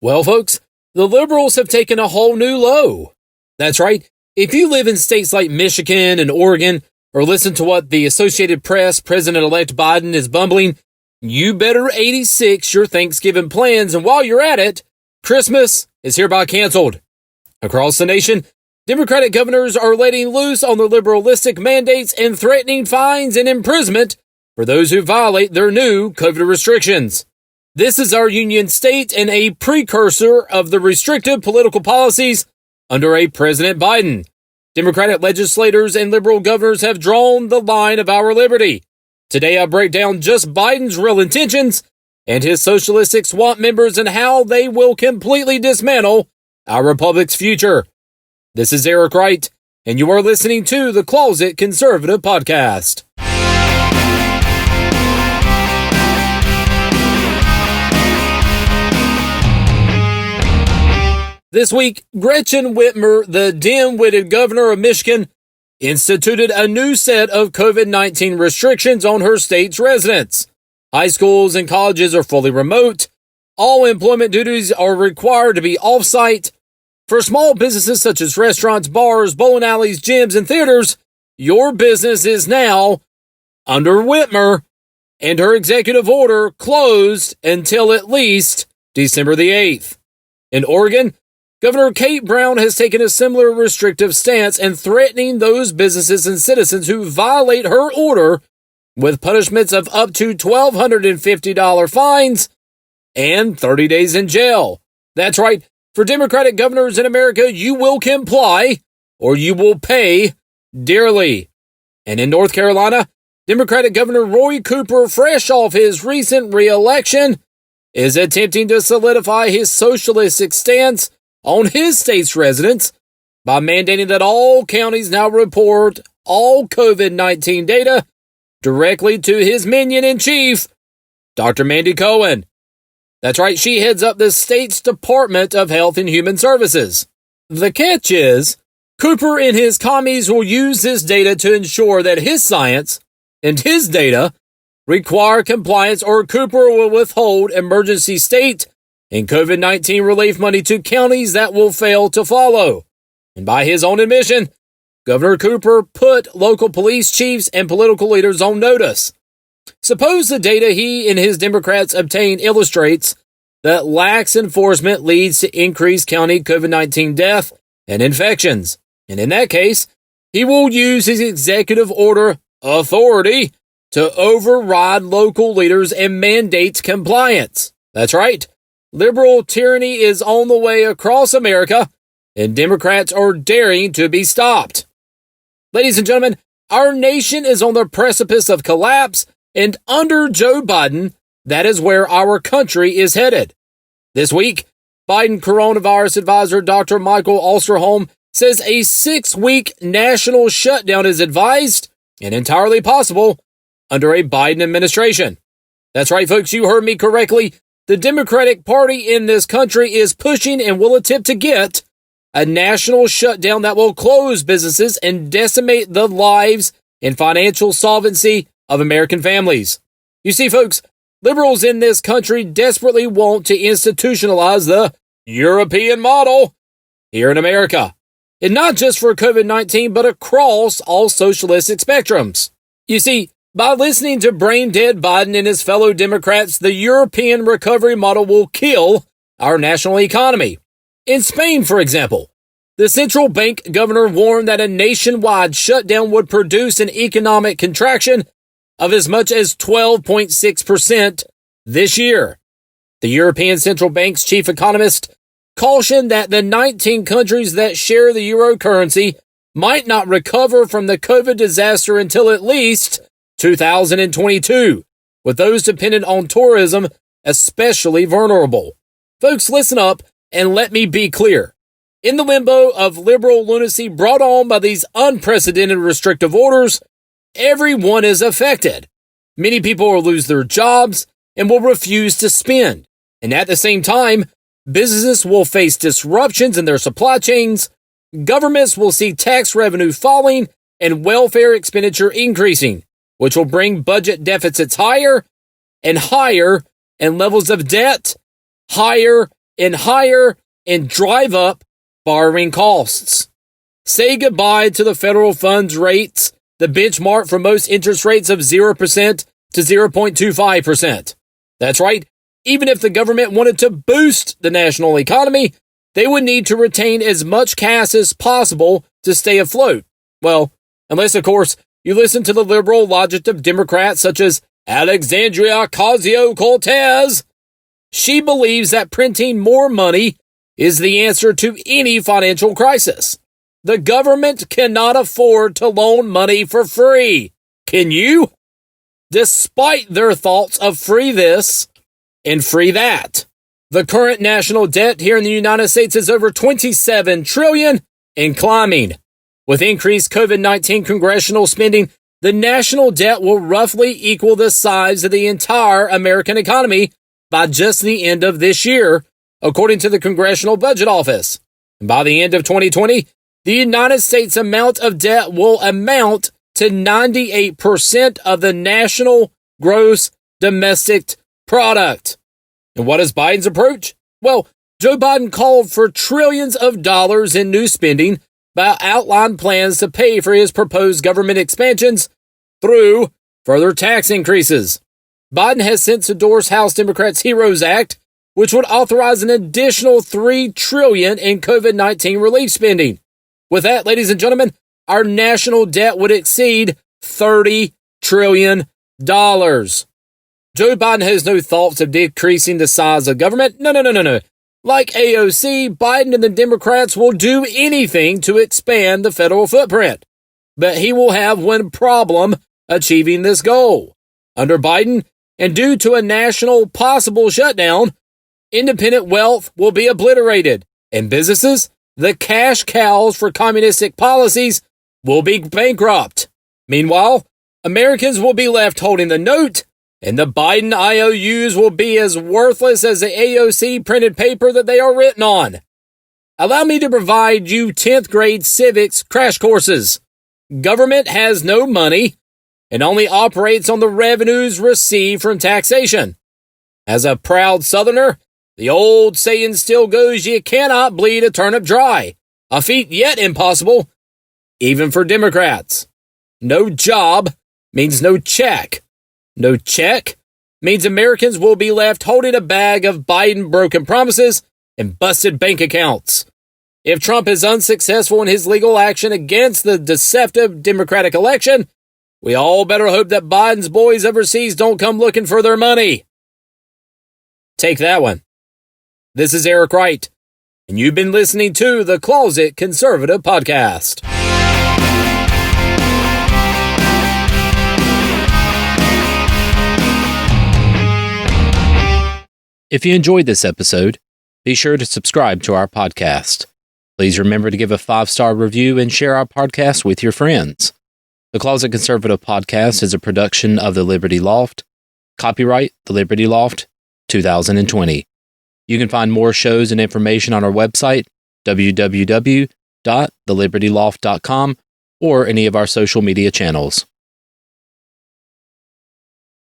Well, folks, the liberals have taken a whole new low. That's right. If you live in states like Michigan and Oregon, or listen to what the Associated Press President-elect Biden is bumbling, you better 86 your Thanksgiving plans, and while you're at it, Christmas is hereby canceled. Across the nation, Democratic governors are letting loose on their liberalistic mandates and threatening fines and imprisonment for those who violate their new COVID restrictions. This is our Union state and a precursor of the restrictive political policies under a President Biden. Democratic legislators and liberal governors have drawn the line of our liberty. Today I break down just Biden's real intentions and his socialistic swamp members and how they will completely dismantle our republic's future. This is Eric Wright, and you are listening to the Closet Conservative Podcast. This week, Gretchen Whitmer, the DEM-Whitted governor of Michigan, instituted a new set of COVID-19 restrictions on her state's residents. High schools and colleges are fully remote. All employment duties are required to be offsite. For small businesses such as restaurants, bars, bowling alleys, gyms, and theaters, your business is now, under Whitmer and her executive order, closed until at least December the 8th. In Oregon, Governor Kate Brown has taken a similar restrictive stance and threatening those businesses and citizens who violate her order with punishments of up to $1,250 fines and 30 days in jail. That's right. For Democratic governors in America, you will comply or you will pay dearly. And in North Carolina, Democratic Governor Roy Cooper, fresh off his recent reelection, is attempting to solidify his socialistic stance on his state's residents by mandating that all counties now report all COVID-19 data directly to his minion-in-chief, Dr. Mandy Cohen. That's right, she heads up the state's Department of Health and Human Services. The catch is, Cooper and his commies will use this data to ensure that his science and his data require compliance, or Cooper will withhold emergency state and COVID-19 relief money to counties that will fail to follow. And by his own admission, Governor Cooper put local police chiefs and political leaders on notice. Suppose the data he and his Democrats obtain illustrates that lax enforcement leads to increased county COVID-19 death and infections. And in that case, he will use his executive order authority to override local leaders and mandate compliance. That's right. Liberal tyranny is on the way across America, and Democrats are daring to be stopped. Ladies and gentlemen, our nation is on the precipice of collapse, and under Joe Biden, that is where our country is headed. This week, Biden coronavirus advisor Dr. Michael Osterholm says a 6-week national shutdown is advised and entirely possible under a Biden administration. That's right, folks, you heard me correctly. The Democratic Party in this country is pushing and will attempt to get a national shutdown that will close businesses and decimate the lives and financial solvency of American families. You see, folks, liberals in this country desperately want to institutionalize the European model here in America. And not just for COVID-19, but across all socialistic spectrums. You see, by listening to brain-dead Biden and his fellow Democrats, the European recovery model will kill our national economy. In Spain, for example, the central bank governor warned that a nationwide shutdown would produce an economic contraction of as much as 12.6% this year. The European Central Bank's chief economist cautioned that the 19 countries that share the euro currency might not recover from the COVID disaster until at least 2022, with those dependent on tourism especially vulnerable. Folks, listen up and let me be clear. In the limbo of liberal lunacy brought on by these unprecedented restrictive orders, everyone is affected. Many people will lose their jobs and will refuse to spend. And at the same time, businesses will face disruptions in their supply chains, governments will see tax revenue falling, and welfare expenditure increasing, which will bring budget deficits higher, and levels of debt higher in higher and drive up borrowing costs. Say goodbye to the federal funds rates, the benchmark for most interest rates of 0% to 0.25%. That's right. Even if the government wanted to boost the national economy, they would need to retain as much cash as possible to stay afloat. Well, unless, of course, you listen to the liberal logic of Democrats such as Alexandria Ocasio-Cortez. She believes that printing more money is the answer to any financial crisis. The government cannot afford to loan money for free. Can you? Despite their thoughts of free this and free that. The current national debt here in the United States is over $27 trillion and climbing. With increased COVID-19 congressional spending, the national debt will roughly equal the size of the entire American economy by just the end of this year, according to the Congressional Budget Office. And by the end of 2020, the United States amount of debt will amount to 98% of the national gross domestic product. And what is Biden's approach? Well, Joe Biden called for trillions of dollars in new spending, but outlined plans to pay for his proposed government expansions through further tax increases. Biden has since endorsed House Democrats' HEROES Act, which would authorize an additional $3 trillion in COVID-19 relief spending. With that, ladies and gentlemen, our national debt would exceed $30 trillion. Joe Biden has no thoughts of decreasing the size of government. No. Like AOC, Biden and the Democrats will do anything to expand the federal footprint. But he will have one problem achieving this goal. Under Biden, and due to a national possible shutdown, independent wealth will be obliterated, and businesses, the cash cows for communistic policies, will be bankrupt. Meanwhile, Americans will be left holding the note, and the Biden IOUs will be as worthless as the AOC printed paper that they are written on. Allow me to provide you 10th grade civics crash courses. Government has no money and only operates on the revenues received from taxation. As a proud Southerner, the old saying still goes, you cannot bleed a turnip dry, a feat yet impossible, even for Democrats. No job means no check. No check means Americans will be left holding a bag of Biden broken promises and busted bank accounts. If Trump is unsuccessful in his legal action against the deceptive Democratic election, we all better hope that Biden's boys overseas don't come looking for their money. Take that one. This is Eric Wright, and you've been listening to the Closet Conservative Podcast. If you enjoyed this episode, be sure to subscribe to our podcast. Please remember to give a 5-star review and share our podcast with your friends. The Closet Conservative Podcast is a production of The Liberty Loft. Copyright The Liberty Loft, 2020. You can find more shows and information on our website, www.thelibertyloft.com, or any of our social media channels.